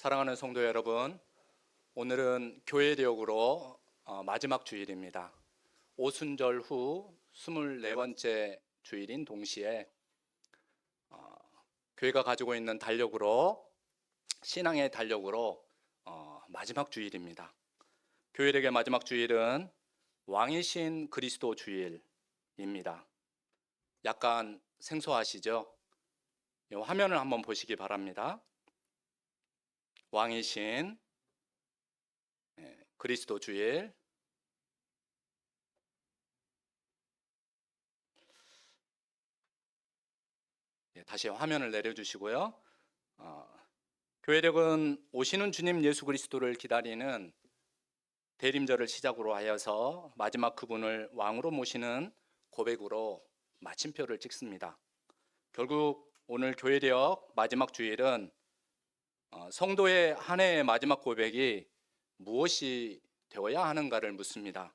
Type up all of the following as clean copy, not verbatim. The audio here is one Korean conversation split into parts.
사랑하는 성도 여러분, 오늘은 교회력으로 마지막 주일입니다. 오순절 후 24번째 주일인 동시에 교회가 가지고 있는 달력으로, 신앙의 달력으로 마지막 주일입니다. 교회력의 마지막 주일은 왕이신 그리스도 주일입니다. 약간 생소하시죠? 화면을 한번 보시기 바랍니다. 왕이신 그리스도 주일. 다시 화면을 내려주시고요. 교회력은 오시는 주님 예수 그리스도를 기다리는 대림절을 시작으로 하여서 마지막 그분을 왕으로 모시는 고백으로 마침표를 찍습니다. 결국 오늘 교회력 마지막 주일은 성도의 한 해의 마지막 고백이 무엇이 되어야 하는가를 묻습니다.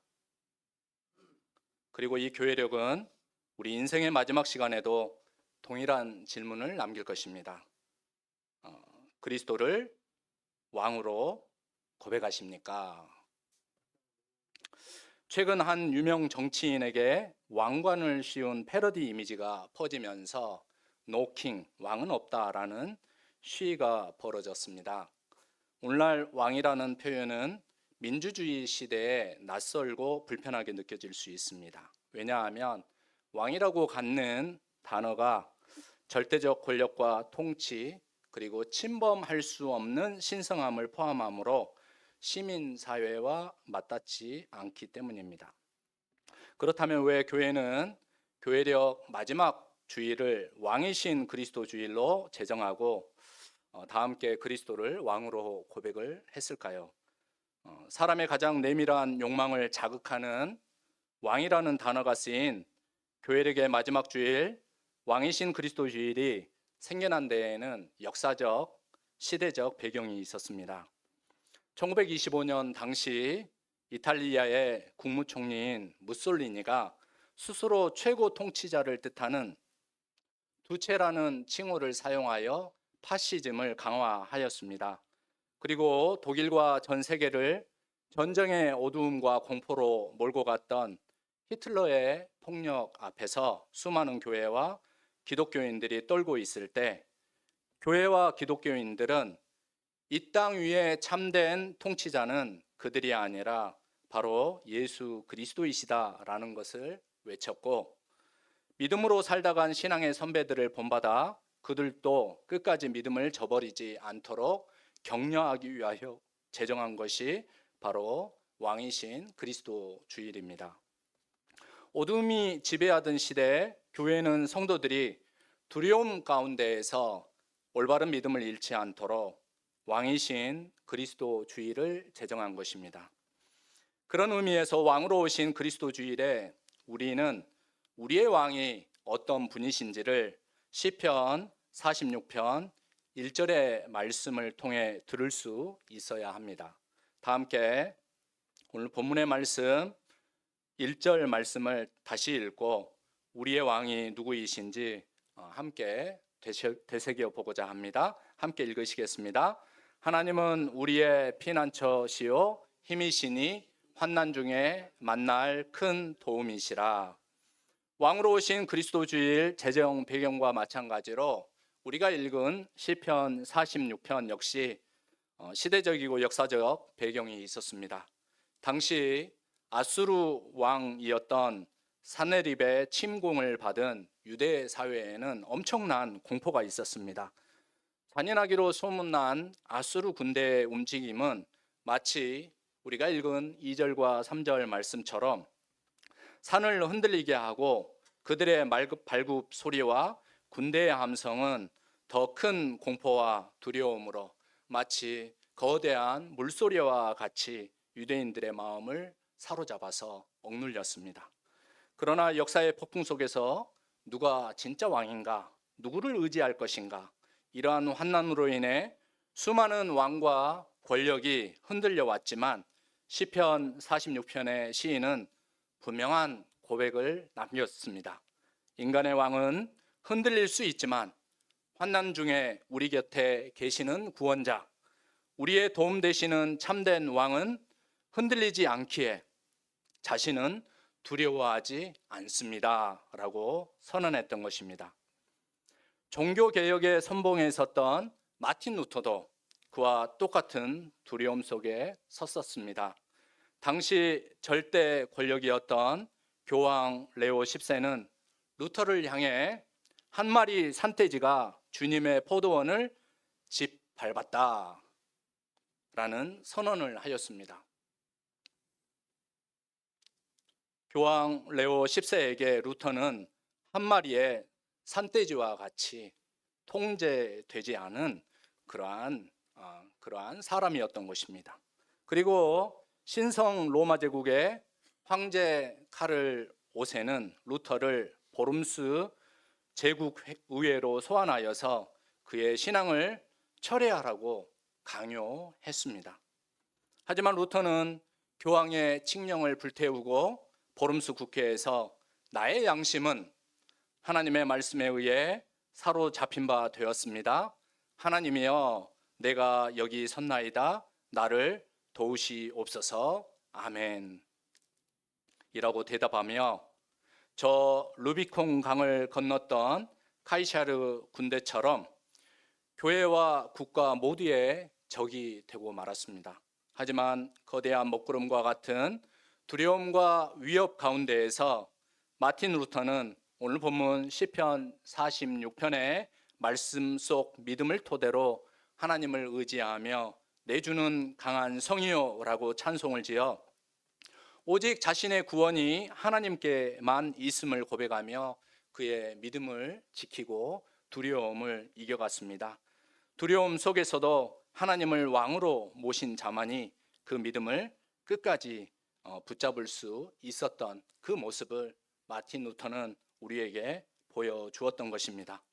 그리고 이 교회력은 우리 인생의 마지막 시간에도 동일한 질문을 남길 것입니다. 그리스도를 왕으로 고백하십니까? 최근 한 유명 정치인에게 왕관을 씌운 패러디 이미지가 퍼지면서 노킹, 왕은 없다라는 시위가 벌어졌습니다. 오늘날 왕이라는 표현은 민주주의 시대에 낯설고 불편하게 느껴질 수 있습니다. 왜냐하면 왕이라고 갖는 단어가 절대적 권력과 통치, 그리고 침범할 수 없는 신성함을 포함하므로 시민사회와 맞닿지 않기 때문입니다. 그렇다면 왜 교회는 교회력 마지막 주일을 왕이신 그리스도 주일로 제정하고 다 함께 그리스도를 왕으로 고백을 했을까요? 사람의 가장 내밀한 욕망을 자극하는 왕이라는 단어가 쓰인 교회력의 마지막 주일, 왕이신 그리스도 주일이 생겨난 데에는 역사적, 시대적 배경이 있었습니다. 1925년 당시 이탈리아의 국무총리인 무솔리니가 스스로 최고 통치자를 뜻하는 두체라는 칭호를 사용하여 파시즘을 강화하였습니다. 그리고 독일과 전 세계를 전쟁의 어두움과 공포로 몰고 갔던 히틀러의 폭력 앞에서 수많은 교회와 기독교인들이 떨고 있을 때 교회와 기독교인들은 이 땅 위에 참된 통치자는 그들이 아니라 바로 예수 그리스도이시다라는 것을 외쳤고, 믿음으로 살다간 신앙의 선배들을 본받아 그들도 끝까지 믿음을 저버리지 않도록 격려하기 위하여 제정한 것이 바로 왕이신 그리스도 주일입니다. 어둠이 지배하던 시대에 교회는 성도들이 두려움 가운데에서 올바른 믿음을 잃지 않도록 왕이신 그리스도 주일을 제정한 것입니다. 그런 의미에서 왕으로 오신 그리스도 주일에 우리는 우리의 왕이 어떤 분이신지를 시편 46편 1절의 말씀을 통해 들을 수 있어야 합니다. 다 함께 오늘 본문의 말씀 1절 말씀을 다시 읽고 우리의 왕이 누구이신지 함께 되새겨 보고자 합니다. 함께 읽으시겠습니다. 하나님은 우리의 피난처시요 힘이시니 환난 중에 만날 큰 도움이시라. 왕으로 오신 그리스도 주일 제정 배경과 마찬가지로 우리가 읽은 시편 46편 역시 시대적이고 역사적 배경이 있었습니다. 당시 아수르 왕이었던 사네립의 침공을 받은 유대 사회에는 엄청난 공포가 있었습니다. 잔인하기로 소문난 아수르 군대의 움직임은 마치 우리가 읽은 2절과 3절 말씀처럼 산을 흔들리게 하고 그들의 발굽 소리와 군대의 함성은 더 큰 공포와 두려움으로 마치 거대한 물소리와 같이 유대인들의 마음을 사로잡아서 억눌렸습니다. 그러나 역사의 폭풍 속에서 누가 진짜 왕인가, 누구를 의지할 것인가, 이러한 환난으로 인해 수많은 왕과 권력이 흔들려 왔지만 시편 46편의 시인은 분명한 고백을 남겼습니다. 인간의 왕은 흔들릴 수 있지만 환난 중에 우리 곁에 계시는 구원자, 우리의 도움 되시는 참된 왕은 흔들리지 않기에 자신은 두려워하지 않습니다 라고 선언했던 것입니다. 종교개혁의 선봉에 섰던 마틴 루터도 그와 똑같은 두려움 속에 섰었습니다. 당시 절대 권력이었던 교황 레오 10세는 루터를 향해 한 마리 산돼지가 주님의 포도원을 짓밟았다 라는 선언을 하였습니다. 교황 레오 10세에게 루터는 한 마리의 산돼지와 같이 통제되지 않은 그러한 사람이었던 것입니다. 그리고 신성 로마 제국의 황제 카를 5세는 루터를 보름스 제국 의회로 소환하여서 그의 신앙을 철회하라고 강요했습니다. 하지만 루터는 교황의 칙령을 불태우고 보름스 국회에서 나의 양심은 하나님의 말씀에 의해 사로잡힌 바 되었습니다. 하나님이여 내가 여기 섰나이다. 나를 도우시옵소서. 아멘. 이라고 대답하며 저 루비콘 강을 건넜던 카이사르 군대처럼 교회와 국가 모두의 적이 되고 말았습니다. 하지만 거대한 먹구름과 같은 두려움과 위협 가운데에서 마틴 루터는 오늘 본문 시편 46편의 말씀 속 믿음을 토대로 하나님을 의지하며 내주는 강한 성이요라고 찬송을 지어 오직 자신의 구원이 하나님께만 있음을 고백하며 그의 믿음을 지키고 두려움을 이겨갔습니다. 두려움 속에서도 하나님을 왕으로 모신 자만이 그 믿음을 끝까지 붙잡을 수 있었던 그 모습을 마틴 루터는 우리에게 보여주었던 것입니다.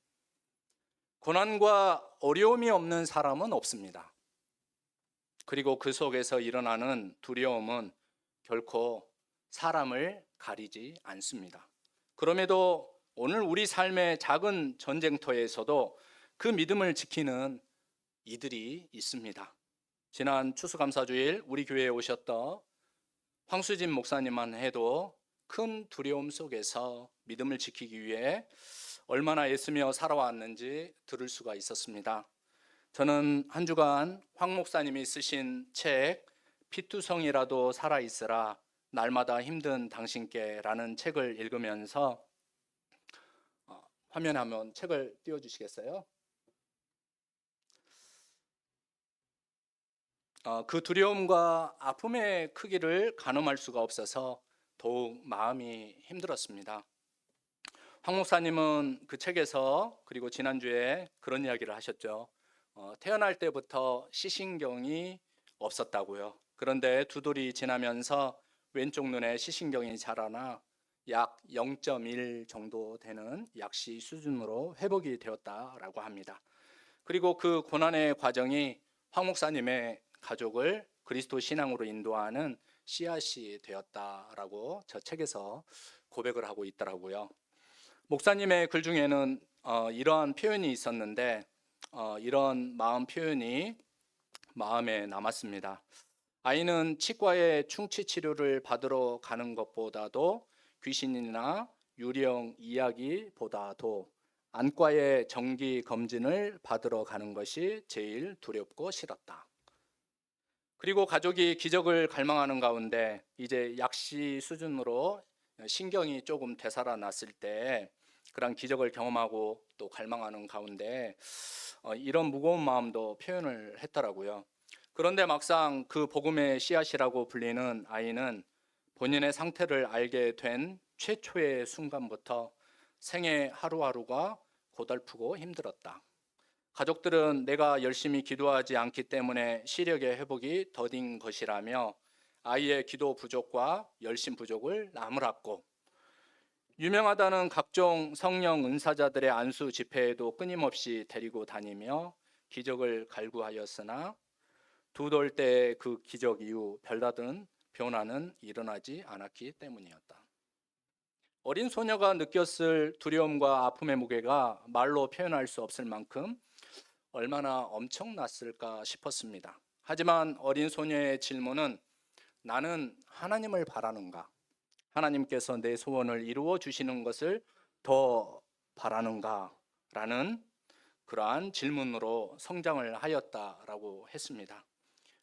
고난과 어려움이 없는 사람은 없습니다. 그리고 그 속에서 일어나는 두려움은 결코 사람을 가리지 않습니다. 그럼에도 오늘 우리 삶의 작은 전쟁터에서도 그 믿음을 지키는 이들이 있습니다. 지난 추수감사주일 우리 교회에 오셨던 황수진 목사님만 해도 큰 두려움 속에서 믿음을 지키기 위해 얼마나 애쓰며 살아왔는지 들을 수가 있었습니다. 저는 한 주간 황 목사님이 쓰신 책 피투성이라도 살아있으라 날마다 힘든 당신께 라는 책을 읽으면서 화면에 한번 책을 띄워주시겠어요? 그 두려움과 아픔의 크기를 가늠할 수가 없어서 더욱 마음이 힘들었습니다. 황 목사님은 그 책에서 그리고 지난주에 그런 이야기를 하셨죠. 태어날 때부터 시신경이 없었다고요. 그런데 두 돌이 지나면서 왼쪽 눈에 시신경이 자라나 약 0.1 정도 되는 약시 수준으로 회복이 되었다라고 합니다. 그리고 그 고난의 과정이 황 목사님의 가족을 그리스도 신앙으로 인도하는 씨앗이 되었다라고 저 책에서 고백을 하고 있더라고요. 목사님의 글 중에는 이러한 표현이 있었는데 이런 마음 표현이 마음에 남았습니다. 아이는 치과에 충치 치료를 받으러 가는 것보다도 귀신이나 유령 이야기보다도 안과의 정기 검진을 받으러 가는 것이 제일 두렵고 싫었다. 그리고 가족이 기적을 갈망하는 가운데 이제 약시 수준으로 신경이 조금 되살아났을 때 그런 기적을 경험하고 또 갈망하는 가운데 이런 무거운 마음도 표현을 했더라고요. 그런데 막상 그 복음의 씨앗이라고 불리는 아이는 본인의 상태를 알게 된 최초의 순간부터 생애 하루하루가 고달프고 힘들었다. 가족들은 내가 열심히 기도하지 않기 때문에 시력의 회복이 더딘 것이라며 아이의 기도 부족과 열심 부족을 나무랐고 유명하다는 각종 성령 은사자들의 안수 집회에도 끊임없이 데리고 다니며 기적을 갈구하였으나 두 돌 때 그 기적 이후 별다른 변화는 일어나지 않았기 때문이었다. 어린 소녀가 느꼈을 두려움과 아픔의 무게가 말로 표현할 수 없을 만큼 얼마나 엄청났을까 싶었습니다. 하지만 어린 소녀의 질문은 나는 하나님을 바라는가? 하나님께서 내 소원을 이루어 주시는 것을 더 바라는가? 라는 그러한 질문으로 성장을 하였다라고 했습니다.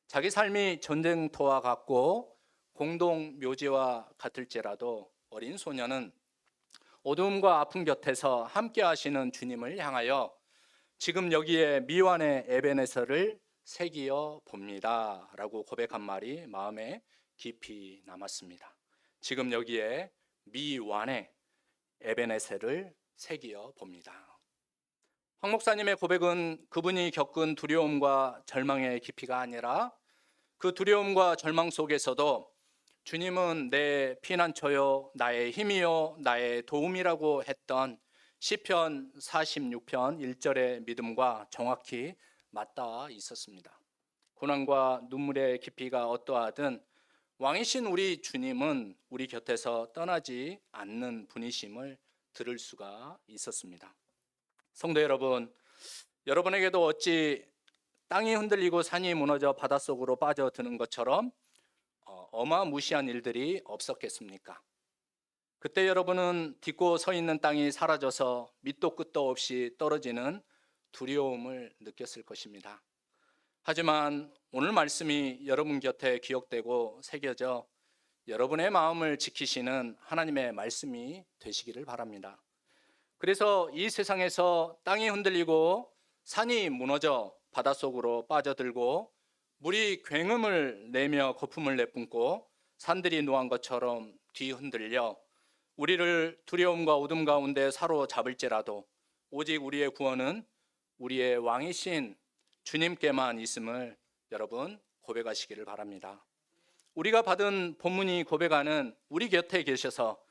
자기 삶이 전쟁터와 같고 공동 묘지와 같을지라도 어린 소녀는 어두움과 아픔 곁에서 함께 하시는 주님을 향하여 지금 여기에 미완의 에베네서를 새기어 봅니다 라고 고백한 말이 마음에 깊이 남았습니다. 지금 여기에 미완의 에베네서를 새기어 봅니다. 황 목사님의 고백은 그분이 겪은 두려움과 절망의 깊이가 아니라 그 두려움과 절망 속에서도 주님은 내 피난처요, 나의 힘이요, 나의 도움이라고 했던 시편 46편 1절의 믿음과 정확히 맞닿아 있었습니다. 고난과 눈물의 깊이가 어떠하든 왕이신 우리 주님은 우리 곁에서 떠나지 않는 분이심을 들을 수가 있었습니다. 성도 여러분, 여러분에게도 어찌 땅이 흔들리고 산이 무너져 바닷속으로 빠져드는 것처럼 어마무시한 일들이 없었겠습니까? 그때 여러분은 딛고 서 있는 땅이 사라져서 밑도 끝도 없이 떨어지는 두려움을 느꼈을 것입니다. 하지만 오늘 말씀이 여러분 곁에 기억되고 새겨져 여러분의 마음을 지키시는 하나님의 말씀이 되시기를 바랍니다. 그래서 이 세상에서 땅이 흔들리고 산이 무너져 바닷속으로 빠져들고 물이 굉음을 내며 거품을 내뿜고 산들이 노한 것처럼 뒤흔들려 우리를 두려움과 어둠 가운데 사로잡을지라도 오직 우리의 구원은 우리의 왕이신 주님께만 있음을 여러분 고백하시기를 바랍니다. 우리가 받은 본문이 고백하는 우리 곁에 계셔서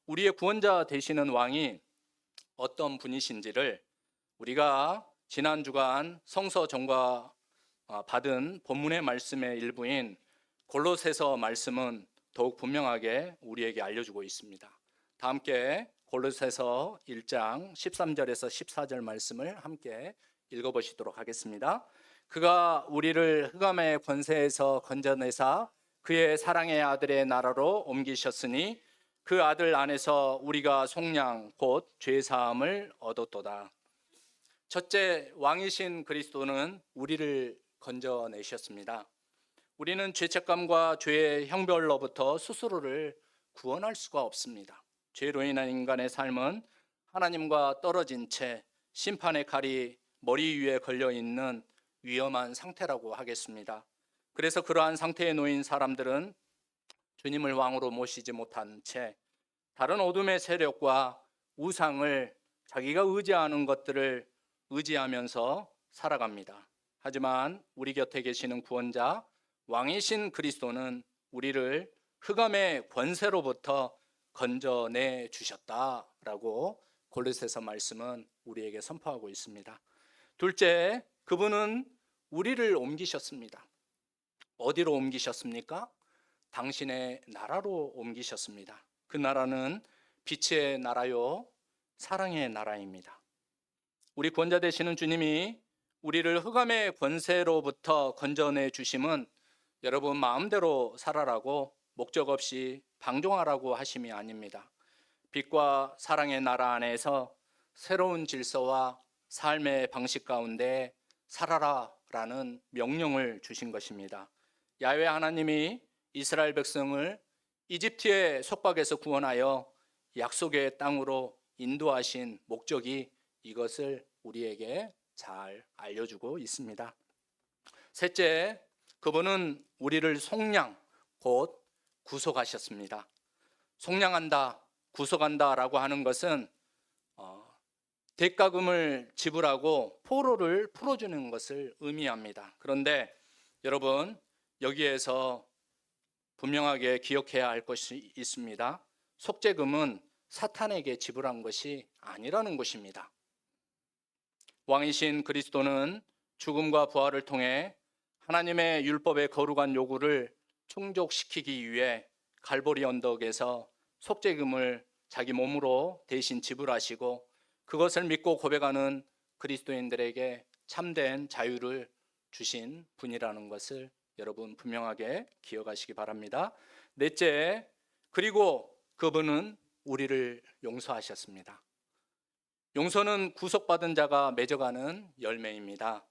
우리의 구원자 되시는 왕이 어떤 분이신지를 우리가 지난 주간 성서 전과 받은 본문의 말씀의 일부인 골로새서 말씀은 더욱 분명하게 우리에게 알려주고 있습니다. 다 함께 골로새서 1장 13절에서 14절 말씀을 함께 읽어보시도록 하겠습니다. 그가 우리를 흑암의 권세에서 건져내사 그의 사랑의 아들의 나라로 옮기셨으니 그 아들 안에서 우리가 속량 곧 죄사함을 얻었도다. 첫째, 왕이신 그리스도는 우리를 건져내셨습니다. 우리는 죄책감과 죄의 형벌로부터 스스로를 구원할 수가 없습니다. 죄로 인한 인간의 삶은 하나님과 떨어진 채 심판의 칼이 머리 위에 걸려 있는 위험한 상태라고 하겠습니다. 그래서 그러한 상태에 놓인 사람들은 주님을 왕으로 모시지 못한 채 다른 어둠의 세력과 우상을 자기가 의지하는 것들을 의지하면서 살아갑니다. 하지만 우리 곁에 계시는 구원자 왕이신 그리스도는 우리를 흑암의 권세로부터 건져내 주셨다라고 골로새서 말씀은 우리에게 선포하고 있습니다. 둘째, 그분은 우리를 옮기셨습니다. 어디로 옮기셨습니까? 당신의 나라로 옮기셨습니다. 그 나라는 빛의 나라요, 사랑의 나라입니다. 우리 구원자 되시는 주님이 우리를 흑암의 권세로부터 건져내 주심은 여러분 마음대로 살아라고 목적 없이 방종하라고 하심이 아닙니다. 빛과 사랑의 나라 안에서 새로운 질서와 삶의 방식 가운데 살아라라는 명령을 주신 것입니다. 야훼 하나님이 이스라엘 백성을 이집트의 속박에서 구원하여 약속의 땅으로 인도하신 목적이 이것을 우리에게 잘 알려주고 있습니다. 셋째, 그분은 우리를 속량, 곧 구속하셨습니다. 속량한다, 구속한다라고 하는 것은 대가금을 지불하고 포로를 풀어주는 것을 의미합니다. 그런데 여러분, 여기에서 분명하게 기억해야 할 것이 있습니다. 속죄금은 사탄에게 지불한 것이 아니라는 것입니다. 왕이신 그리스도는 죽음과 부활을 통해 하나님의 율법의 거룩한 요구를 충족시키기 위해 갈보리 언덕에서 속죄금을 자기 몸으로 대신 지불하시고 그것을 믿고 고백하는 그리스도인들에게 참된 자유를 주신 분이라는 것을 여러분 분명하게 기억하시기 바랍니다. 넷째, 그리고 그분은 우리를 용서하셨습니다. 용서는 구속받은 자가 맺어가는 열매입니다.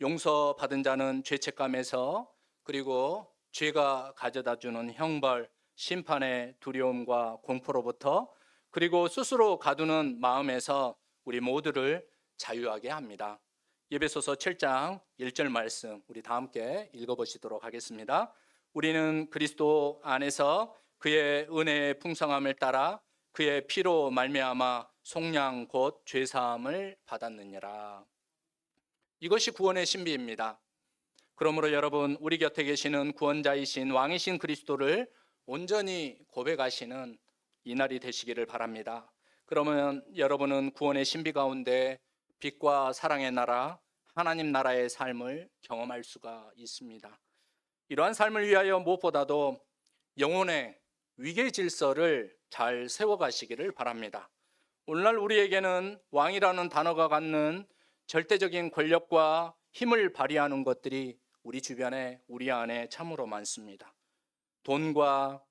용서받은 자는 죄책감에서, 그리고 죄가 가져다 주는 형벌, 심판의 두려움과 공포로부터, 그리고 스스로 가두는 마음에서 우리 모두를 자유하게 합니다. 에베소서 7장 1절 말씀 우리 다 함께 읽어보시도록 하겠습니다. 우리는 그리스도 안에서 그의 은혜의 풍성함을 따라 그의 피로 말미암아 속량 곧 죄사함을 받았느니라. 이것이 구원의 신비입니다. 그러므로 여러분, 우리 곁에 계시는 구원자이신 왕이신 그리스도를 온전히 고백하시는 이날이 되시기를 바랍니다. 그러면 여러분은 구원의 신비 가운데 빛과 사랑의 나라, 하나님 나라의 삶을 경험할 수가 있습니다. 이러한 삶을 위하여 무엇보다도 영혼의 위계 질서를 잘 세워가시기를 바랍니다. 오늘날 우리에게는 왕이라는 단어가 갖는 절대적인 권력과 힘을 발휘하는 것들이 우리 주변에, 우리 안에 참으로 많습니다. 돈과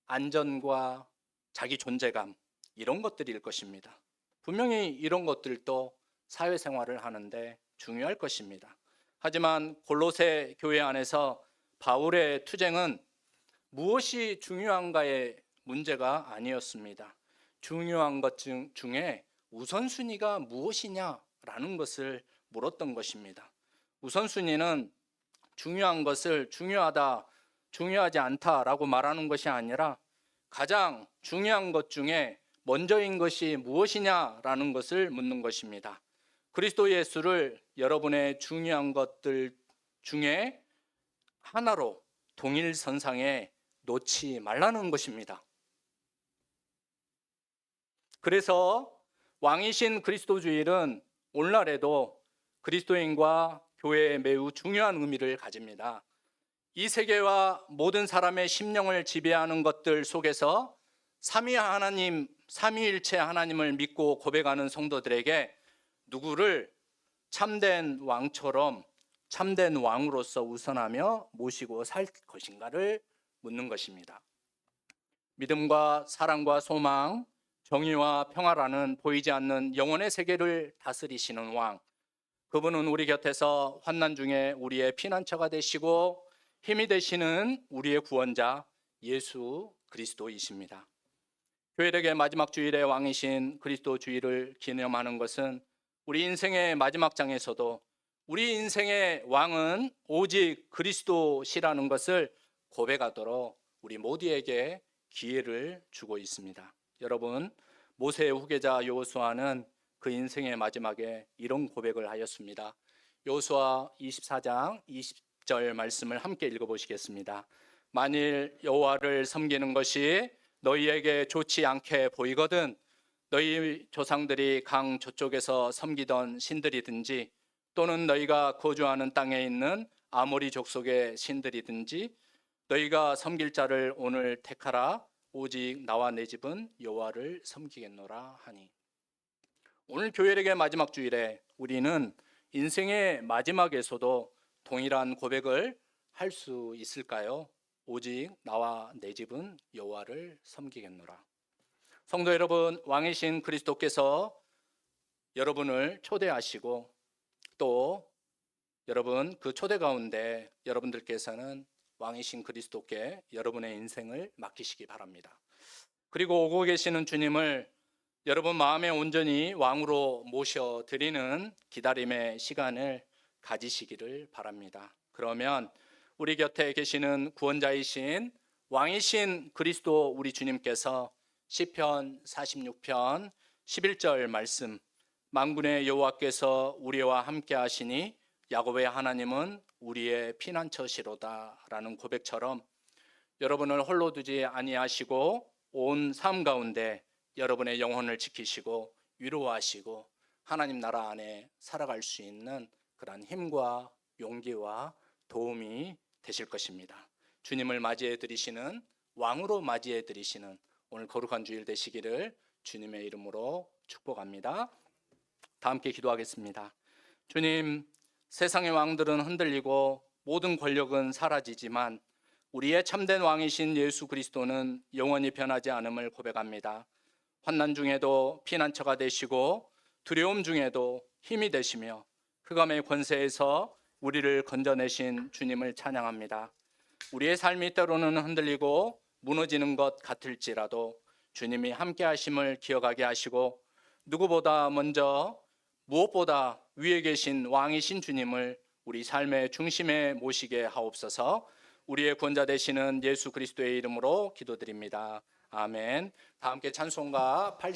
안전과 자기 존재감, 이런 것들일 것입니다. 분명히 이런 것들도 사회생활을 하는데 중요할 것입니다. 하지만 골로새 교회 안에서 바울의 투쟁은 무엇이 중요한가의 문제가 아니었습니다. 중요한 것 중에 우선순위가 무엇이냐라는 것을 물었던 것입니다. 우선순위는 중요한 것을 중요하다, 중요하지 않다라고 말하는 것이 아니라 가장 중요한 것 중에 먼저인 것이 무엇이냐라는 것을 묻는 것입니다. 그리스도 예수를 여러분의 중요한 것들 중에 하나로 동일선상에 놓지 말라는 것입니다. 그래서 왕이신 그리스도 주일은 오늘날에도 그리스도인과 교회에 매우 중요한 의미를 가집니다. 이 세계와 모든 사람의 심령을 지배하는 것들 속에서 삼위일체 하나님을 믿고 고백하는 성도들에게 누구를 참된 왕처럼, 참된 왕으로서 우선하며 모시고 살 것인가를 묻는 것입니다. 믿음과 사랑과 소망, 정의와 평화라는 보이지 않는 영혼의 세계를 다스리시는 왕, 그분은 우리 곁에서 환난 중에 우리의 피난처가 되시고 힘이 되시는 우리의 구원자 예수 그리스도이십니다. 교회력의 마지막 주일의 왕이신 그리스도 주일을 기념하는 것은 우리 인생의 마지막 장에서도 우리 인생의 왕은 오직 그리스도시라는 것을 고백하도록 우리 모두에게 기회를 주고 있습니다. 여러분, 모세의 후계자 여호수아는 그 인생의 마지막에 이런 고백을 하였습니다. 여호수아 24장 20절 말씀을 함께 읽어보시겠습니다. 만일 여호와를 섬기는 것이 너희에게 좋지 않게 보이거든 너희 조상들이 강 저쪽에서 섬기던 신들이든지 또는 너희가 거주하는 땅에 있는 아모리 족속의 신들이든지 너희가 섬길 자를 오늘 택하라. 오직 나와 내 집은 여호와를 섬기겠노라 하니. 오늘 교회력의 마지막 주일에 우리는 인생의 마지막에서도 동일한 고백을 할 수 있을까요? 오직 나와 내 집은 여호와를 섬기겠노라. 성도 여러분, 왕이신 그리스도께서 여러분을 초대하시고 또 여러분 그 초대 가운데 여러분들께서는 왕이신 그리스도께 여러분의 인생을 맡기시기 바랍니다. 그리고 오고 계시는 주님을 여러분 마음에 온전히 왕으로 모셔드리는 기다림의 시간을 가지시기를 바랍니다. 그러면 우리 곁에 계시는 구원자이신 왕이신 그리스도 우리 주님께서 시편 46편 11절 말씀, 만군의 여호와께서 우리와 함께 하시니 야곱의 하나님은 우리의 피난처시로다 라는 고백처럼 여러분을 홀로 두지 아니하시고 온 삶 가운데 여러분의 영혼을 지키시고 위로하시고 하나님 나라 안에 살아갈 수 있는 그런 힘과 용기와 도움이 되실 것입니다. 주님을 맞이해 드리시는, 왕으로 맞이해 드리시는 오늘 거룩한 주일 되시기를 주님의 이름으로 축복합니다. 다 함께 기도하겠습니다. 주님, 세상의 왕들은 흔들리고 모든 권력은 사라지지만 우리의 참된 왕이신 예수 그리스도는 영원히 변하지 않음을 고백합니다. 환난 중에도 피난처가 되시고 두려움 중에도 힘이 되시며 흑암의 권세에서 우리를 건져내신 주님을 찬양합니다. 우리의 삶이 때로는 흔들리고 무너지는 것 같을지라도 주님이 함께 하심을 기억하게 하시고 누구보다 먼저 무엇보다 위에 계신 왕이신 주님을 우리 삶의 중심에 모시게 하옵소서. 우리의 구원자 되시는 예수 그리스도의 이름으로 기도드립니다. 아멘. 다 함께 찬송가 80